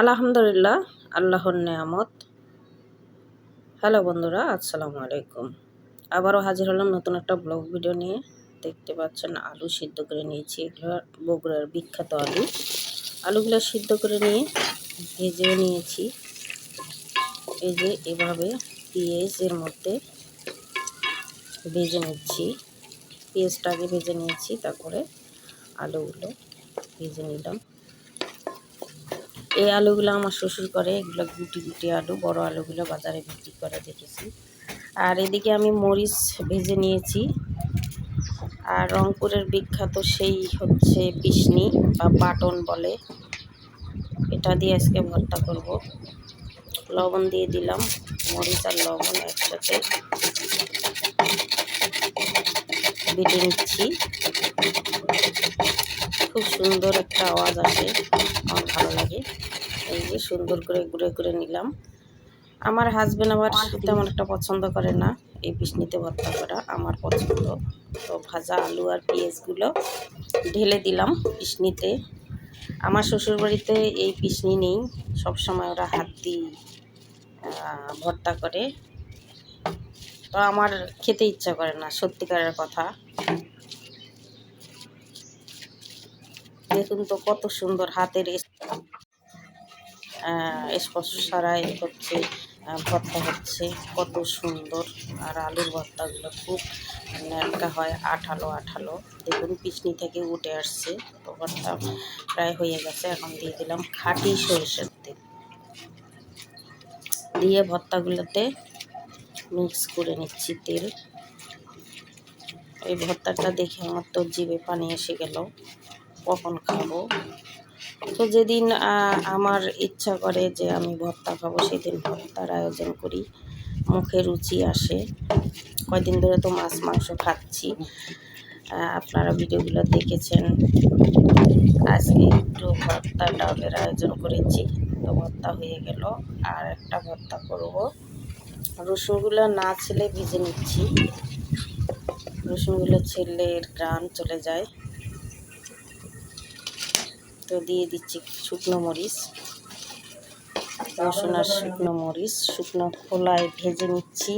আলহামদুলিল্লাহ, আল্লাহর নেয়ামত। হ্যালো বন্ধুরা, আসসালামু আলাইকুম। আবারও হাজির হলাম নতুন একটা ব্লগ ভিডিও নিয়ে। দেখতে পাচ্ছেন আলু সিদ্ধ করে নিয়েছি। এগুলো বগুড়ার বিখ্যাত আলু। আলুগুলো সিদ্ধ করে নিয়ে ভেজেও নিয়েছি। এই যে এভাবে পেঁয়াজের মধ্যে ভেজে নিচ্ছি। পেঁয়াজটা আগে ভেজে নিয়েছি, তারপরে আলুগুলো ভেজে নিলাম। এই আলুগুলো আমার শ্বশুর করে, এগুলো গুটি গুটি আলু, বড় আলুগুলো বাজারে বিক্রি করে দেখেছি। আর এদিকে আমি মরিচ ভেজে নিয়েছি। আর রংপুরের বিখ্যাত সেই হচ্ছে পিসনি বা বাটন বলে, এটা দিয়ে আজকে ভর্তা করব। লবণ দিয়ে দিলাম, মরিচ আর লবণ একসাথে বেটে নিচ্ছি। খুব সুন্দর একটা আওয়াজ আসে, আমার ভালো লাগে। এই যে সুন্দর করে গুঁড়ো করে নিলাম। আমার হাজবেন্ড আবার তেমন একটা পছন্দ করে না এই পিসনিতে ভর্তা করা, আমার পছন্দ। তো ভাজা আলু আর পেঁয়াজগুলো ঢেলে দিলাম পিসনিতে। আমার শ্বশুরবাড়িতে এই পিসনি নেই, সবসময় ওরা হাত দিয়ে ভর্তা করে। তো আমার খেতে ইচ্ছা করে না, সত্যিকারের কথা। দেখুন তো কত সুন্দর হাতের স্পর্শ ছাড়াই হচ্ছে ভর্তা হচ্ছে, কত সুন্দর। আর আলুর ভর্তাগুলো খুব ন্যালকা হয়, আঠালো আঠালো। দেখুন পিছনি থেকে উঠে আসছে। তো ভর্তা প্রায় হয়ে গেছে। এখন দিয়ে দিলাম খাঁটি সরিষার তেল, দিয়ে ভর্তাগুলোতে মিক্স করে নিচ্ছি তেল। এই ভর্তাটা দেখে আমার তো জিভে পানি এসে গেল, কখন খাবো। তো যেদিন আমার ইচ্ছা করে যে আমি ভর্তা খাবো, সেদিন ভর্তার আয়োজন করি, মুখে রুচি আসে। কয়দিন ধরে তো মাছ মাংস খাচ্ছি, আপনারা ভিডিওগুলো দেখেছেন। আজকে একটু ভর্তা ডালের আয়োজন করেছি, তো ভর্তা হয়ে গেল। আর একটা ভর্তা করব, রসুনগুলো না ছেলে ভেজে নিচ্ছি। রসুনগুলো ছেলে এর ঘ্রাণ চলে যায়। তো দিয়ে দিচ্ছি শুকনো মরিচ, রসুন আর শুকনো মরিচ শুকনো খোলায় ভেজে নিচ্ছি।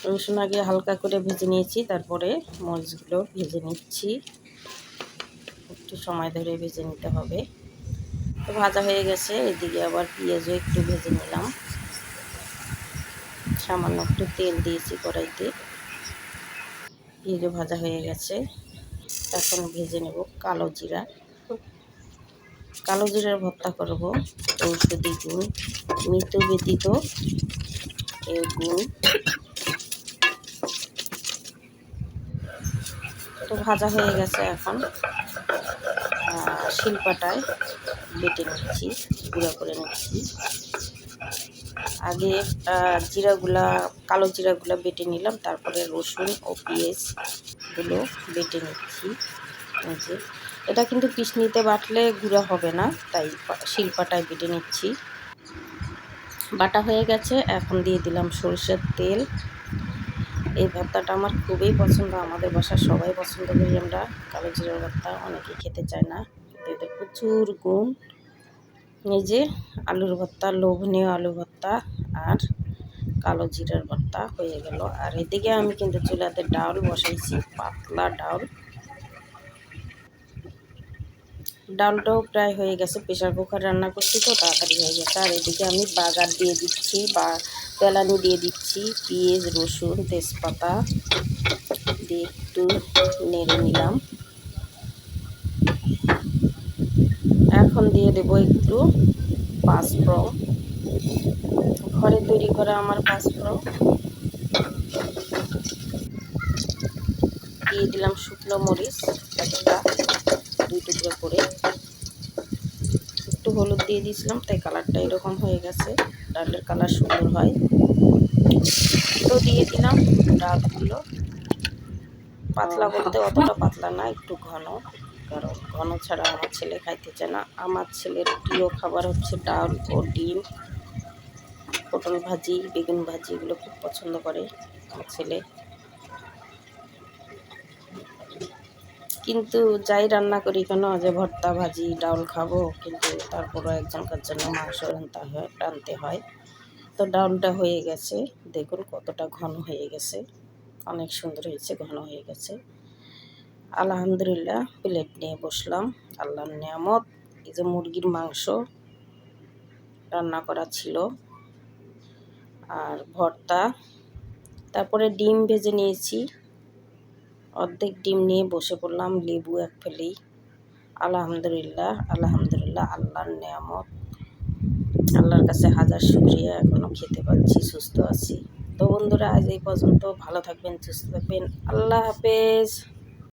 রসুন আগে হালকা করে ভেজে নিয়েছি, তারপরে মরিচগুলো ভেজে নিচ্ছি। একটু সময় ধরে ভেজে নিতে হবে। তো ভাজা হয়ে গেছে। এদিকে আবার পেঁয়াজও একটু ভেজে নিলাম। সামান্য একটু তেল দিয়েছি কড়াইতে। পেঁয়াজও ভাজা হয়ে গেছে। এখন ভেজে নেব কালো জিরা। কালো জিরার ভর্তা করব। ঔষধি গুণ, মৃত ব্যতীত এর গুণ। তো ভাজা হয়ে গেছে। এখন শিলপাটায় বেটে নিচ্ছি, গুঁড়া করে নিচ্ছি। আগে কালো জিরাগুলা বেটে নিলাম, তারপরে রসুন ও পেঁয়াজগুলো বেটে নিচ্ছি। যে এটা কিন্তু পিসনিতে বাটলে গুঁড়া হবে না, তাই শিলপাটায় বেটে নিচ্ছি। বাটা হয়ে গেছে। এখন দিয়ে দিলাম সরষের তেল। এই ভর্তাটা আমার খুবই পছন্দ, আমাদের বাসায় সবাই পছন্দ করি আমরা কালো জিরার ভর্তা। অনেকে খেতে চায় না, কিন্তু এতে প্রচুর গুণ। এই যে আলুর ভর্তা, লোভনীয় আলু ভর্তা আর কালো জিরার ভর্তা হয়ে গেল। আর এদিকে আমি কিন্তু চুলাতে ডাল বসাইছি, পাতলা ডাল। ডালটাও প্রায় হয়ে গেছে, প্রেশার কুকার রান্না করছি তো তাড়াতাড়ি হয়ে গেছে। আর এদিকে আমি বাগার দিয়ে দিচ্ছি বা তেলানি দিয়ে দিচ্ছি। পেঁয়াজ, রসুন, তেজপাতা দিয়ে একটু নেড়ে নিলাম। এখন দিয়ে দেবো একটু পাঁচফোড়ন, ঘরে তৈরি করা আমার পাঁচফোড়ন। দিয়ে দিলাম শুকনো মরিচ একটা, 2 টুকরো করে। একটু হলুদ দিয়ে দিয়েছিলাম, তাই কালারটা এরকম হয়ে গেছে। ডালের কালার সুন্দর হয়। তো দিয়ে দিলাম ডালগুলো। পাতলা বলতে অতটা পাতলা না, একটু ঘন, কারণ ঘন ছাড়া আমার ছেলে খাইতে চায় না। আমার ছেলের প্রিয় খাবার হচ্ছে ডাল ও ডিম। পটল ভাজি, বেগুন ভাজি এগুলো খুব পছন্দ করে আমার ছেলে। কিন্তু যাই রান্না করি কেন, যে ভর্তা ভাজি ডাউল খাবো, কিন্তু তারপরও একজনকার জন্য মাংস রানতে হয়। তো ডাউলটা হয়ে গেছে, দেখুন কতটা ঘন হয়ে গেছে, অনেক সুন্দর হয়েছে, ঘন হয়ে গেছে। আলহামদুলিল্লাহ, প্লেট নিয়ে বসলাম। আল্লাহর নিয়ামত। এই যে মুরগির মাংস রান্না করা ছিল, আর ভর্তা, তারপরে ডিম ভেজে নিয়েছি। অর্ধেক ডিম নিয়ে বসে পড়লাম, লেবু এক ফেলেই। আলহামদুলিল্লাহ, আলহামদুলিল্লাহ, আল্লাহর নিয়ামত। আল্লাহর কাছে হাজার শুকরিয়া, এখনও খেতে পাচ্ছি, সুস্থ আছি। তো বন্ধুরা, আজ এই পর্যন্ত। ভালো থাকবেন, সুস্থ থাকবেন। আল্লাহ হাফেজ।